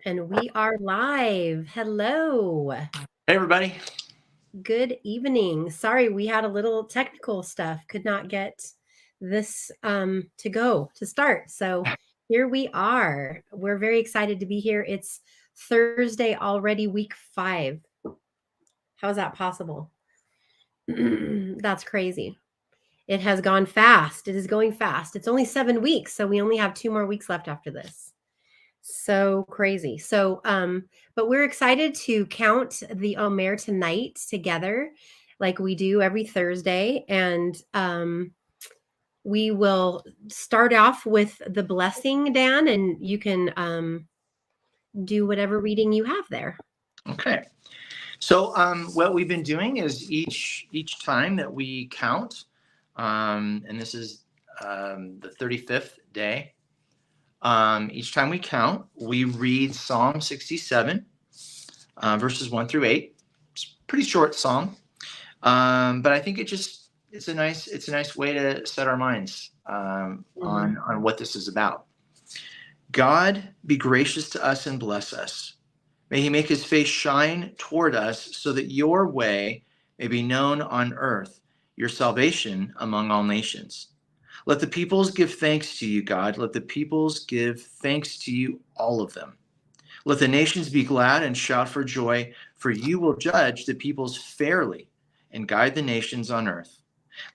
And we are live. Hello. Hey, everybody. Good evening. Sorry, we had a little technical stuff. Could not get this to start. So here we are. We're very excited to be here. It's Thursday already, week 5. How is that possible? That's crazy. It has gone fast. It is going fast. It's only 7 weeks, so we only have 2 more weeks left after this. So crazy. But we're excited to count the Omer tonight together, like we do every Thursday. And we will start off with the blessing, Dan, and you can do whatever reading you have there. Okay. So what we've been doing is each time that we count, and this is the 35th day. Each time we count, we read Psalm 67, verses 1 through 8. It's a pretty short psalm, but I think it's a nice way to set our minds on what this is about. God be gracious to us and bless us. May he make his face shine toward us so that your way may be known on earth, your salvation among all nations. Let the peoples give thanks to you, God. Let the peoples give thanks to you, all of them. Let the nations be glad and shout for joy, for you will judge the peoples fairly and guide the nations on earth.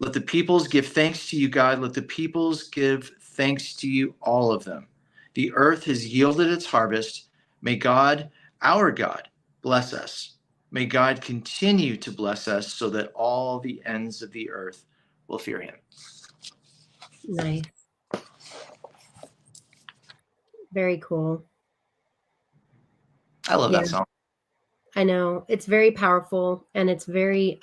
Let the peoples give thanks to you, God. Let the peoples give thanks to you, all of them. The earth has yielded its harvest. May God, our God, bless us. May God continue to bless us so that all the ends of the earth will fear him. Nice. Very cool. I love that song. I know. It's very powerful, and it's very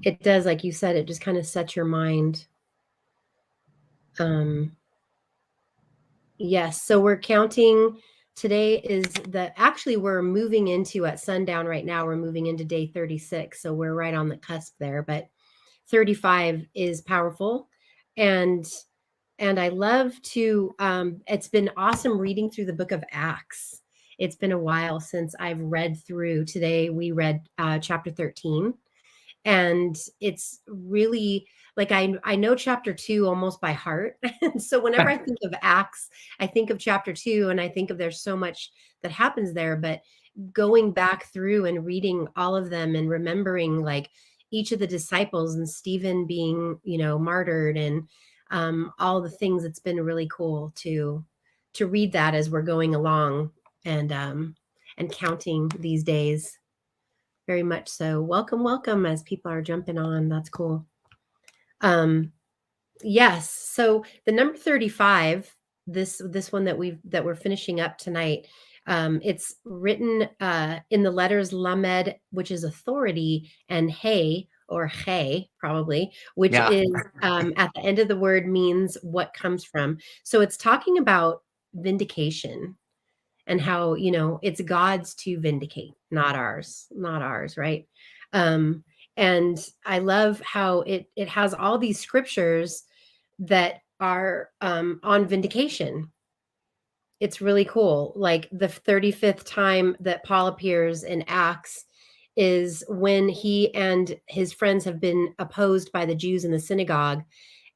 it does, like you said, it just kind of sets your mind. Yes, so we're counting. Today is actually we're moving into, at sundown right now, we're moving into day 36. So we're right on the cusp there, but 35 is powerful. And I love to, it's been awesome reading through the book of Acts. It's been a while since I've read through. Today we read chapter 13. And it's really like I know chapter 2 almost by heart. And so whenever I think of Acts, I think of chapter 2, and I think of there's so much that happens there. But going back through and reading all of them and remembering like each of the disciples and Stephen being, martyred, and all the things, it's been really cool to read that as we're going along and counting these days. Very much so. Welcome as people are jumping on. That's cool. Yes. So the number 35, this one that we're finishing up tonight, it's written in the letters Lamed, which is authority, and Hey, or Hey, probably, which is at the end of the word means what comes from. So it's talking about vindication. And how, it's God's to vindicate, not ours, right? And I love how it has all these scriptures that are on vindication. It's really cool. Like the 35th time that Paul appears in Acts is when he and his friends have been opposed by the Jews in the synagogue,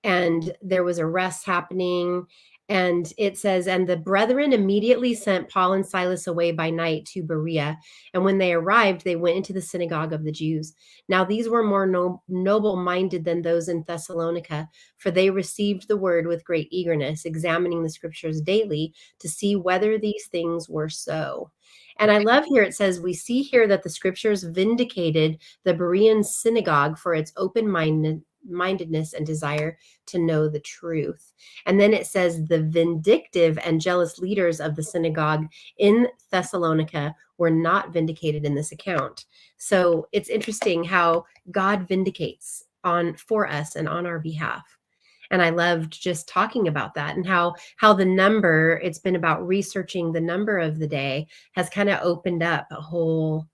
and there was arrests happening. And it says, and the brethren immediately sent Paul and Silas away by night to Berea. And when they arrived, they went into the synagogue of the Jews. Now these were more noble-minded than those in Thessalonica, for they received the word with great eagerness, examining the scriptures daily to see whether these things were so. And I love here it says, we see here that the scriptures vindicated the Berean synagogue for its open-mindedness and desire to know the truth. And then it says the vindictive and jealous leaders of the synagogue in Thessalonica were not vindicated in this account. So it's interesting how God vindicates for us and on our behalf. And I loved just talking about that, and how the number, it's been about researching the number of the day, has kind of opened up a whole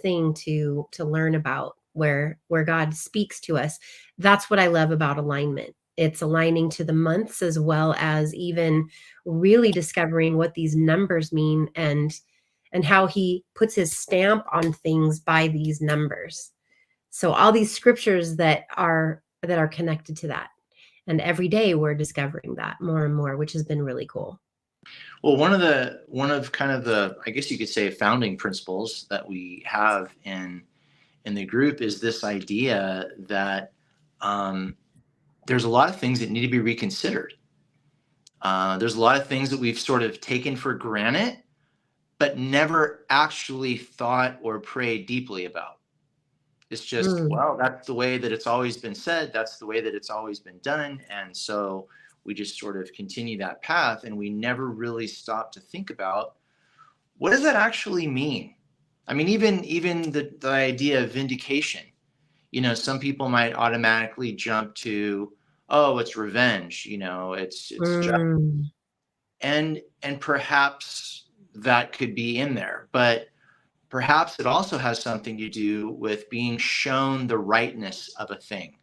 thing to learn about where God speaks to us. That's what I love about alignment, It's aligning to the months, as well as even really discovering what these numbers mean, and how he puts his stamp on things by these numbers. So all these scriptures that are connected to that. And every day we're discovering that more and more, which has been really cool. Well, one of kind of the, I guess you could say, founding principles that we have in the group is this idea that there's a lot of things that need to be reconsidered. There's a lot of things that we've sort of taken for granted, but never actually thought or prayed deeply about. It's just, well, that's the way that it's always been said. That's the way that it's always been done. And so we just sort of continue that path, and we never really stop to think about, what does that actually mean? I mean, even the idea of vindication, some people might automatically jump to, oh, it's revenge, it's just, and perhaps that could be in there, but perhaps it also has something to do with being shown the rightness of a thing,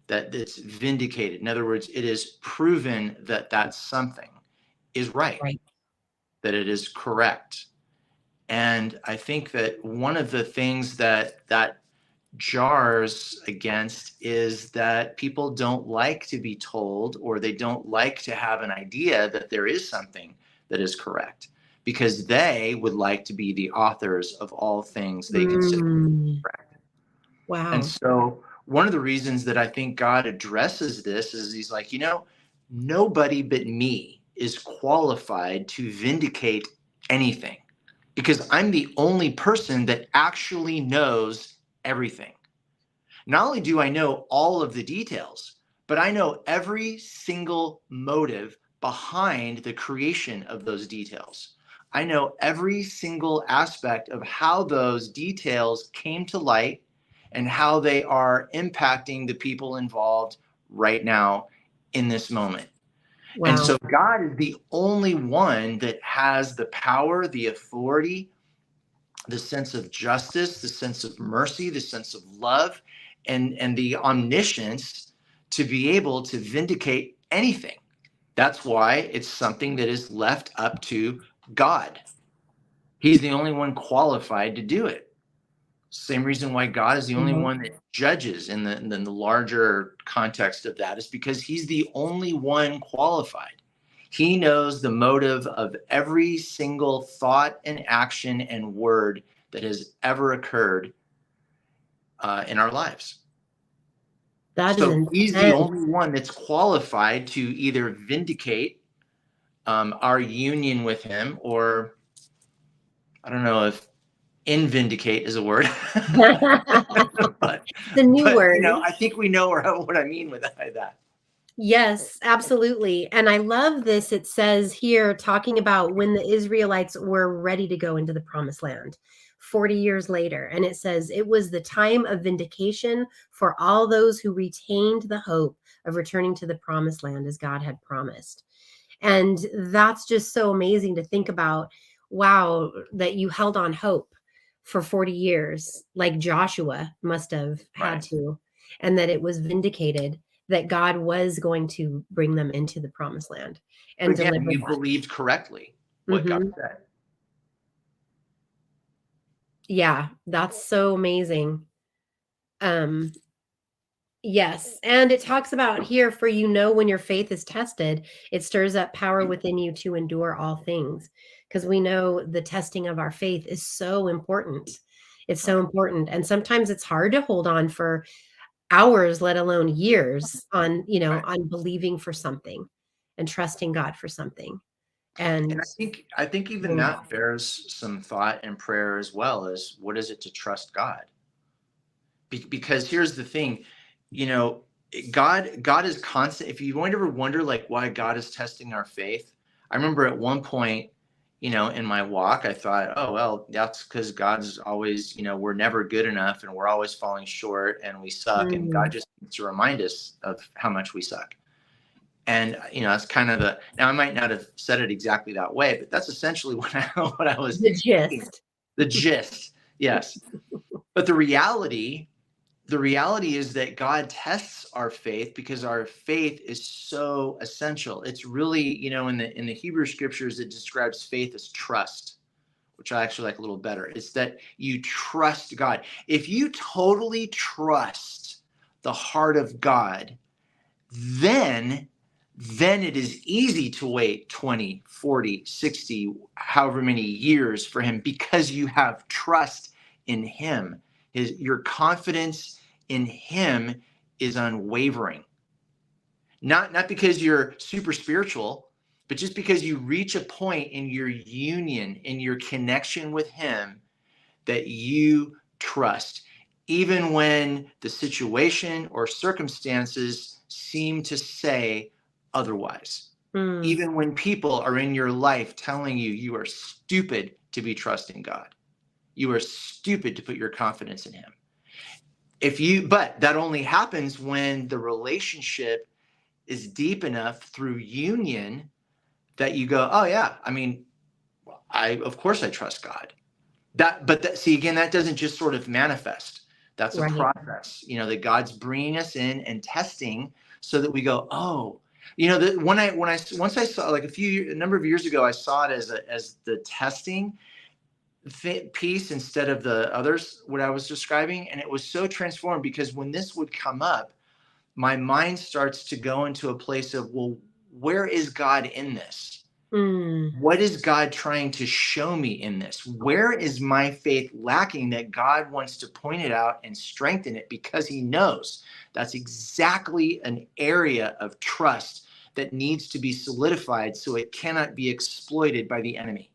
that it's vindicated. In other words, it is proven that that something is right, that it is correct. And I think that one of the things that jars against is that people don't like to be told, or they don't like to have an idea that there is something that is correct, because they would like to be the authors of all things they consider correct. Wow. And so one of the reasons that I think God addresses this is he's like, nobody but me is qualified to vindicate anything, because I'm the only person that actually knows everything. Not only do I know all of the details, but I know every single motive behind the creation of those details. I know every single aspect of how those details came to light and how they are impacting the people involved right now in this moment. Wow. And so God is the only one that has the power, the authority, the sense of justice, the sense of mercy, the sense of love, and the omniscience to be able to vindicate anything. That's why it's something that is left up to God. He's the only one qualified to do it. Same reason why God is the only one that judges in the larger context of that is because he's the only one qualified. He knows the motive of every single thought and action and word that has ever occurred in our lives. So he's the only one that's qualified to either vindicate our union with him, or I don't know if invindicate is a word. but, the new word. I think we know what I mean with that. Yes, absolutely. And I love this. It says here, talking about when the Israelites were ready to go into the promised land 40 years later. And it says, it was the time of vindication for all those who retained the hope of returning to the promised land as God had promised. And that's just so amazing to think about. Wow, that you held on hope for 40 years, like Joshua must have had to, and that it was vindicated, that God was going to bring them into the promised land and deliver. You believed correctly what God said. Yeah, that's so amazing. Yes. And it talks about here, for when your faith is tested, it stirs up power within you to endure all things. Because we know the testing of our faith is so important. It's so important. And sometimes it's hard to hold on for hours, let alone years, on, on believing for something and trusting God for something. And I think even that bears some thought and prayer as well, as what is it to trust God? Because here's the thing, God is constant. If you ever wonder why God is testing our faith, I remember at one point, in my walk, I thought, oh, well, that's because God's always, we're never good enough and we're always falling short and we suck. And God just needs to remind us of how much we suck. And, that's kind of now I might not have said it exactly that way, but that's essentially what I was thinking. The gist. Yes. But the reality the reality is that God tests our faith because our faith is so essential. It's really, in the Hebrew scriptures, it describes faith as trust, which I actually like a little better. It's that you trust God. If you totally trust the heart of God, then it is easy to wait 20, 40, 60, however many years for him, because you have trust in him. Your confidence in him is unwavering. Not because you're super spiritual, but just because you reach a point in your union, in your connection with him, that you trust, even when the situation or circumstances seem to say otherwise. Even when people are in your life telling you you are stupid to be trusting God. You are stupid to put your confidence in him. But that only happens when the relationship is deep enough through union that you go, oh yeah, of course I trust God. See, again, that doesn't just sort of manifest. That's a process, that God's bringing us in and testing so that we go, oh, once I saw, like a number of years ago, I saw it as the testing piece instead of the others, what I was describing. And it was so transformed, because when this would come up, my mind starts to go into a place of, well, where is God in this? What is God trying to show me in this? Where is my faith lacking that God wants to point it out and strengthen it, because he knows that's exactly an area of trust that needs to be solidified so it cannot be exploited by the enemy.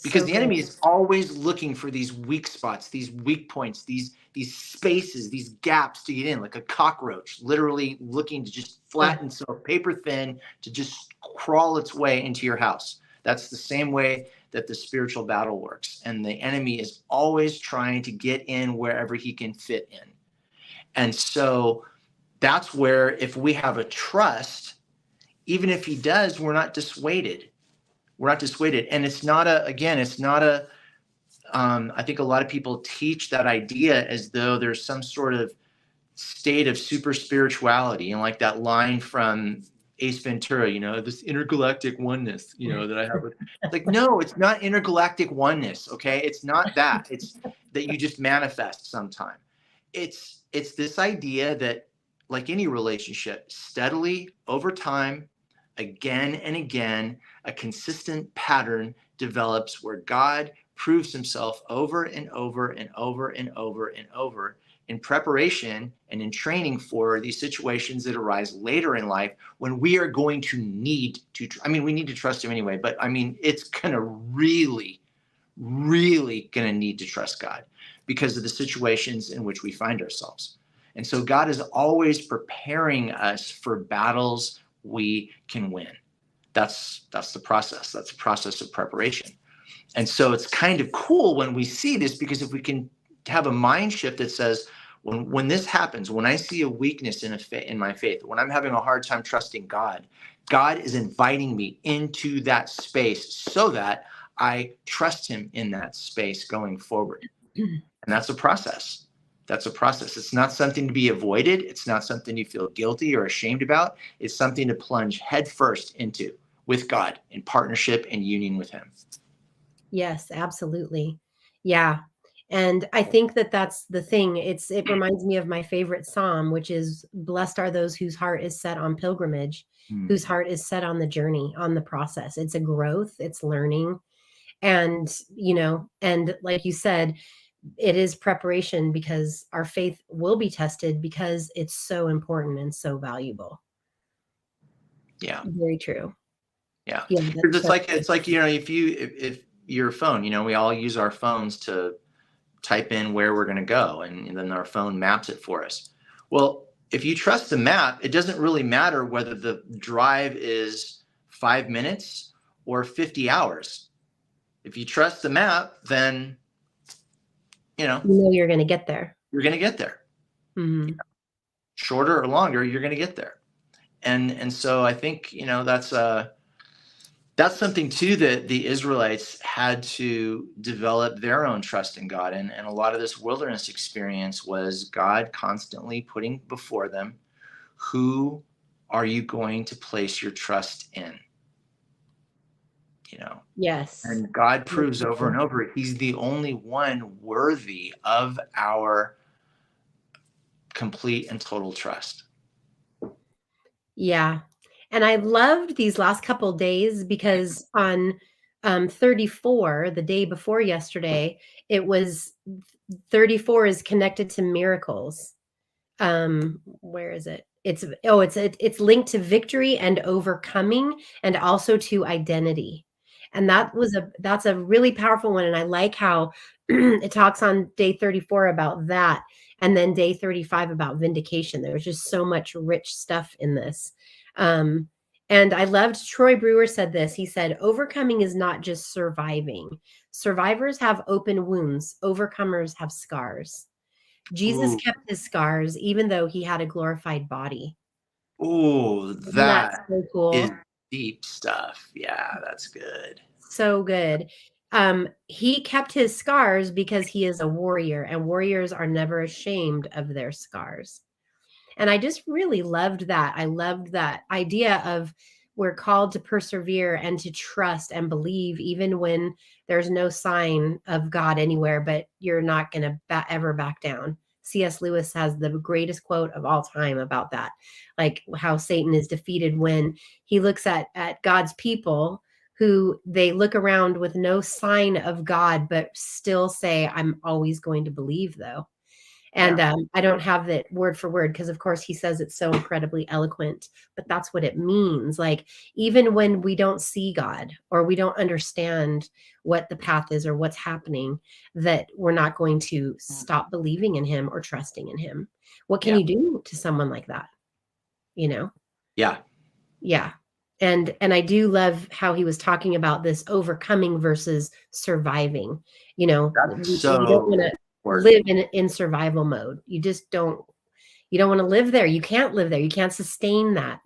Because the enemy is always looking for these weak spots, these weak points, these spaces, these gaps to get in, like a cockroach, literally looking to just flatten so paper thin to just crawl its way into your house. That's the same way that the spiritual battle works. And the enemy is always trying to get in wherever he can fit in. And so that's where, if we have a trust, even if he does, we're not dissuaded. We're not dissuaded. And it's not I think a lot of people teach that idea as though there's some sort of state of super spirituality, like that line from Ace Ventura, this intergalactic oneness, that I have. It's like, no, it's not intergalactic oneness. Okay. It's not that. It's that you just manifest sometime. It's this idea that, like any relationship, steadily over time, again and again, a consistent pattern develops where God proves himself over and over and over and over and over in preparation and in training for these situations that arise later in life, when we are going to need to, we need to trust him anyway, but it's going to really going to need to trust God because of the situations in which we find ourselves. And so God is always preparing us for battles we can win. That's the process. That's the process of preparation. And so it's kind of cool when we see this, because if we can have a mind shift that says, when this happens, when I see a weakness in my faith, when I'm having a hard time trusting God, God is inviting me into that space so that I trust him in that space going forward. And that's a process. That's a process. It's not something to be avoided. It's not something you feel guilty or ashamed about. It's something to plunge headfirst into with God in partnership and union with him. Yes, absolutely. Yeah. And I think that that's the thing. It reminds me of my favorite Psalm, which is, blessed are those whose heart is set on pilgrimage, whose heart is set on the journey, on the process. It's a growth, it's learning. And, and like you said, it is preparation, because our faith will be tested because it's so important and so valuable. Yeah. Very true. Yeah. Because it's like, if your phone, we all use our phones to type in where we're going to go, and then our phone maps it for us. Well, if you trust the map, it doesn't really matter whether the drive is 5 minutes or 50 hours. If you trust the map, then, you're going to get there. You're going to get there. Mm-hmm. Shorter or longer, you're going to get there. And so I think, that's that's something too that the Israelites had to develop their own trust in God. And a lot of this wilderness experience was God constantly putting before them, who are you going to place your trust in? You know, Yes. and God proves over and over, he's the only one worthy of our complete and total trust. Yeah. And I loved these last couple days because on 34, the day before yesterday, it was 34 is connected to miracles. Where is it? It's linked to victory and overcoming and also to identity. And that's a really powerful one. And I like how it talks on day 34 about that, and then day 35 about vindication. There was just so much rich stuff in this. Um, and I loved Troy Brewer said this. He said, overcoming is not just surviving. Survivors have open wounds, overcomers have scars. Jesus Ooh, kept his scars even though he had a glorified body. ooh, Isn't that that so is cool? deep stuff. Yeah, that's good. So good. He kept his scars because he is a warrior, and warriors are never ashamed of their scars. And I just really loved that. I loved that idea of we're called to persevere and to trust and believe even when there's no sign of God anywhere, but you're not going to ever back down. C.S. Lewis has the greatest quote of all time about that, like how Satan is defeated when he looks at God's people who they look around with no sign of God, but still say, I'm always going to believe, though. And Yeah. I don't have it word for word because, of course, he says it's so incredibly eloquent, but that's what it means. Like, even when we don't see God or we don't understand what the path is or what's happening, that we're not going to stop believing in him or trusting in him. What can Yeah. you do to someone like that? You know? Yeah. Yeah. And I do love how he was talking about this overcoming versus surviving. You know, That's you don't want so to important. live in survival mode. You don't want to live there. You can't live there. You can't sustain that.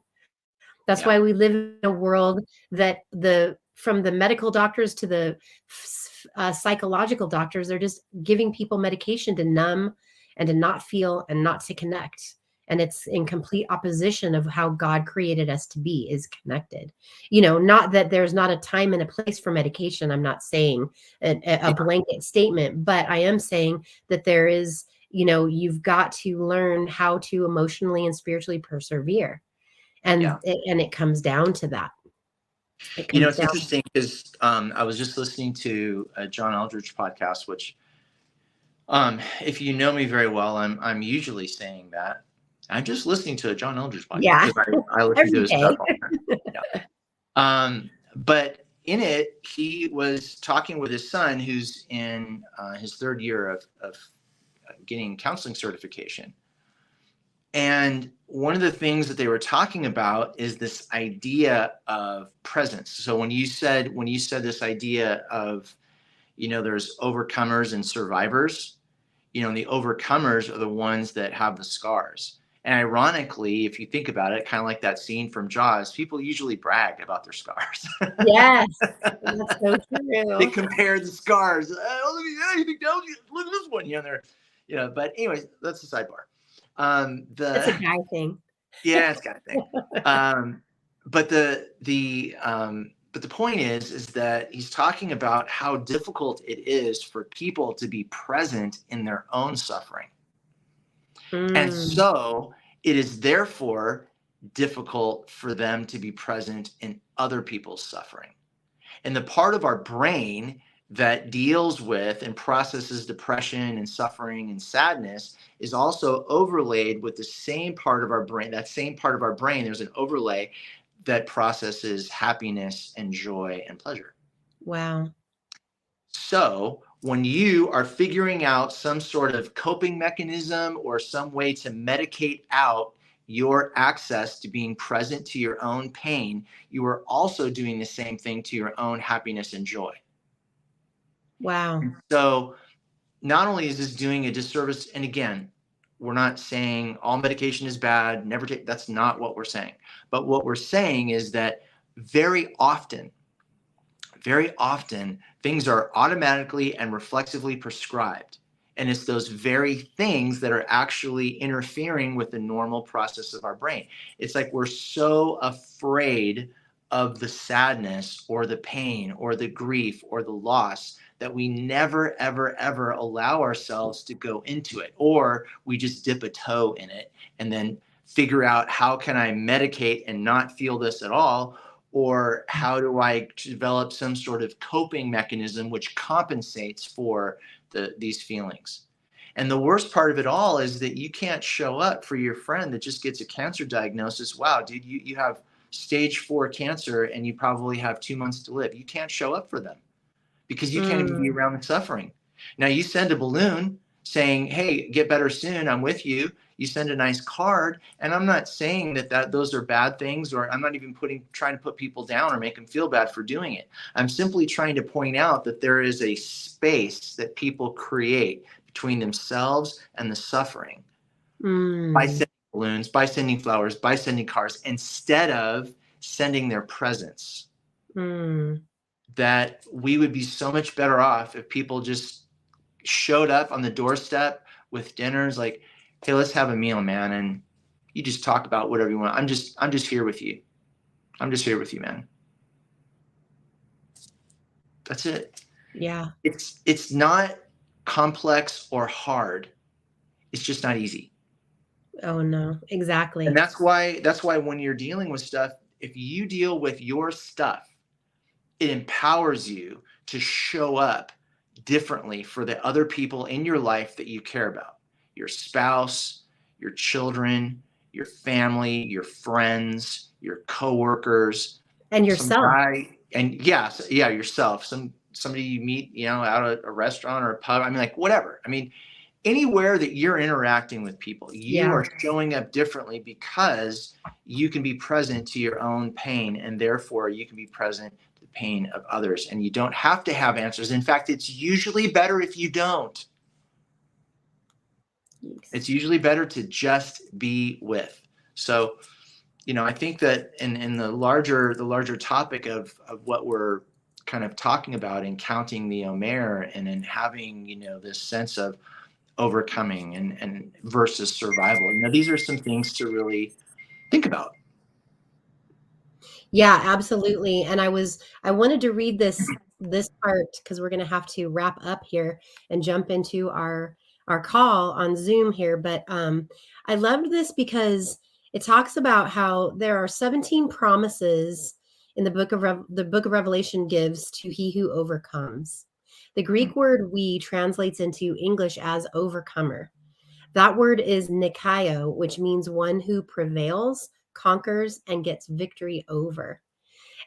That's Yeah. why we live in a world that the from the medical doctors to the psychological doctors, they're just giving people medication to numb and to not feel and not to connect. And it's in complete opposition of how God created us to be, is connected. You know, not that there's not a time and a place for medication. I'm not saying a Yeah. blanket statement, but I am saying that there is, you know, you've got to learn how to emotionally and spiritually persevere, Yeah. and it comes down to that. It You know, comes it's down. interesting because I was just listening to a John Eldridge podcast, which, if you know me very well, I'm usually saying that I'm just listening to a John Eldridge podcast Yeah, because I listen to every his day. stuff all the time. Yeah. But in it, he was talking with his son, who's in his third year of getting counseling certification. And one of the things that they were talking about is this idea of presence. So when you said this idea of, there's overcomers and survivors, and the overcomers are the ones that have the scars. And ironically, if you think about it, kind of like that scene from Jaws, people usually brag about their scars. Yes, that's so They true. compare the scars. Oh, you think that was, look at this one, they're, but anyways, that's the sidebar. It's a The guy thing. Yeah, it's kind of thing. Um, but the point is that he's talking about how difficult it is for people to be present in their own suffering. And Mm, so it is therefore difficult for them to be present in other people's suffering. And the part of our brain that deals with and processes depression and suffering and sadness is also overlaid with the same part of our brain. That same part of our brain, there's an overlay that processes happiness and joy and pleasure. wow. So when you are figuring out some sort of coping mechanism or some way to medicate out your access to being present to your own pain, you are also doing the same thing to your own happiness and joy. Wow. So not only is this doing a disservice, and again, we're not saying all medication is bad, never take, that's not what we're saying. But what we're saying is that very often very often things are automatically and reflexively prescribed. And it's those very things that are actually interfering with the normal process of our brain. It's like we're so afraid of the sadness or the pain or the grief or the loss that we never, ever, ever allow ourselves to go into it, or we just dip a toe in it and then figure out, how can I medicate and not feel this at all? Or how do I develop some sort of coping mechanism which compensates for these feelings? And the worst part of it all is that you can't show up for your friend that just gets a cancer diagnosis. Wow, dude, you have stage 4 cancer and you probably have 2 months to live. You can't show up for them because you can't even be around the suffering. Now you send a balloon saying, hey, get better soon, I'm with you. You send a nice card, and I'm not saying that those are bad things, or I'm not even trying to put people down or make them feel bad for doing it. I'm simply trying to point out that there is a space that people create between themselves and the suffering by sending balloons, by sending flowers, by sending cards, instead of sending their presence. That we would be so much better off if people just showed up on the doorstep with dinners, like, hey, let's have a meal, man, and you just talk about whatever you want. I'm just here with you. I'm just here with you, man. That's it. Yeah. It's not complex or hard. It's just not easy. Oh no, exactly. And that's why when you're dealing with stuff, if you deal with your stuff, it empowers you to show up differently for the other people in your life that you care about. Your spouse, your children, your family, your friends, your coworkers, and yourself. Yourself. Somebody you meet, out at a restaurant or a pub. I mean, like, whatever. I mean, anywhere that you're interacting with people, you are showing up differently because you can be present to your own pain, and therefore you can be present to the pain of others. And you don't have to have answers. In fact, it's usually better if you don't. It's usually better to just be with. So, I think that in the larger topic of what we're kind of talking about in counting the Omer, and in having, this sense of overcoming and versus survival, these are some things to really think about. Yeah, absolutely. And I wanted to read this part because we're going to have to wrap up here and jump into our call on Zoom here. But I loved this because it talks about how there are 17 promises in the book of Revelation gives to he who overcomes. The Greek word "we" translates into English as overcomer. That word is Nikaio, which means one who prevails, conquers, and gets victory over.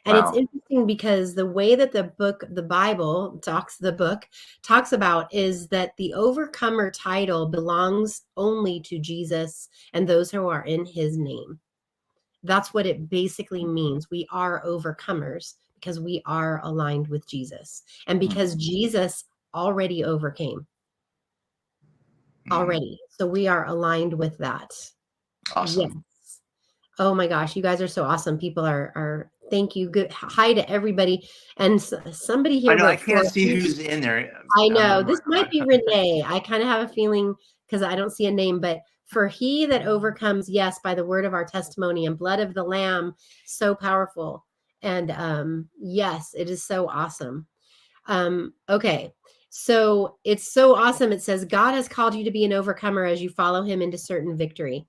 And It's interesting because the way that the Bible talks about is that the overcomer title belongs only to Jesus and those who are in his name. That's what it basically means. We are overcomers because we are aligned with Jesus, and because Jesus already overcame. Already. So we are aligned with that. Awesome. Yes. Oh my gosh, you guys are so awesome. People are thank you. Good. Hi to everybody. And somebody here. I know I can't see who's in there. I know this might be Renee. I kind of have a feeling because I don't see a name, but for he that overcomes, yes, by the word of our testimony and blood of the Lamb, so powerful. And yes, it is so awesome. Okay. So it's so awesome. It says, God has called you to be an overcomer as you follow him into certain victory.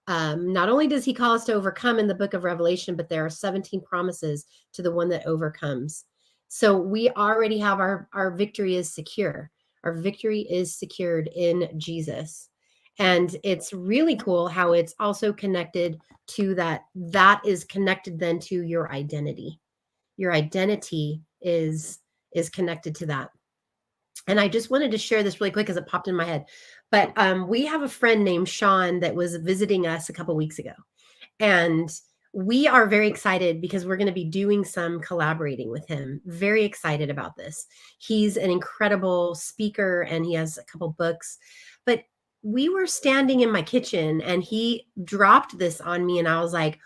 Not only does he call us to overcome in the book of Revelation, but there are 17 promises to the one that overcomes. So we already have our victory is secure. Our victory is secured in Jesus. And it's really cool how it's also connected to that is connected then to your identity. Your identity is connected to that. And I just wanted to share this really quick because it popped in my head. But we have a friend named Sean that was visiting us a couple weeks ago. And we are very excited because we're going to be doing some collaborating with him. Very excited about this. He's an incredible speaker and he has a couple books. But we were standing in my kitchen and he dropped this on me and I was like,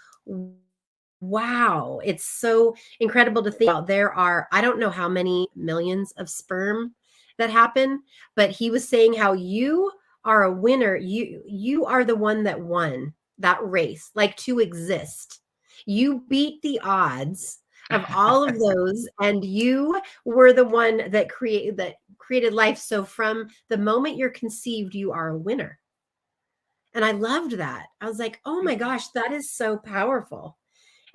Wow, it's so incredible to think about. There are, I don't know how many millions of sperm that happen, but he was saying how you are a winner. You are the one that won that race, like to exist. You beat the odds of all of those, and you were the one that created life. So from the moment you're conceived, you are a winner. And I loved that. I was like, oh my gosh, that is so powerful.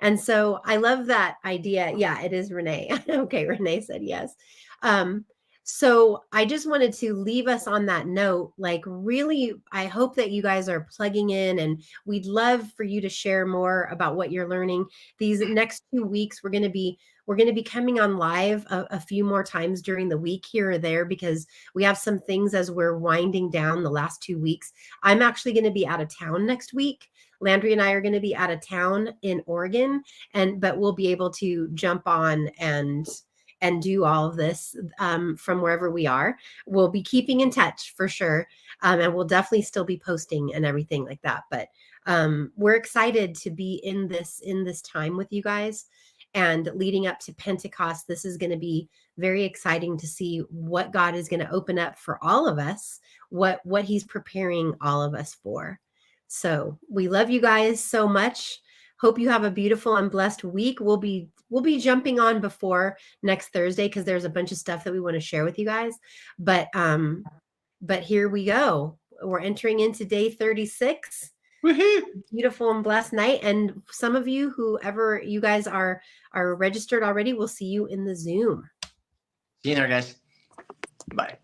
And so I love that idea. Yeah, it is Renee. Okay, Renee said yes. Um, so I just wanted to leave us on that note. Like, really, I hope that you guys are plugging in, and we'd love for you to share more about what you're learning. These next 2 weeks, we're going to be coming on live a few more times during the week here or there, because we have some things as we're winding down the last 2 weeks. I'm actually going to be out of town next week. Landry and I are going to be out of town in Oregon, but we'll be able to jump on and do all of this from wherever we are. We'll be keeping in touch for sure, and we'll definitely still be posting and everything like that. But we're excited to be in this time with you guys, and leading up to Pentecost. This is going to be very exciting to see what God is going to open up for all of us, what He's preparing all of us for. So we love you guys so much. Hope you have a beautiful and blessed week. We'll be jumping on before next Thursday, because there's a bunch of stuff that we want to share with you guys. But here we go. We're entering into day 36. Woohoo! Beautiful and blessed night. And some of you, whoever you guys are registered already, we'll see you in the Zoom. See you there, guys. Bye.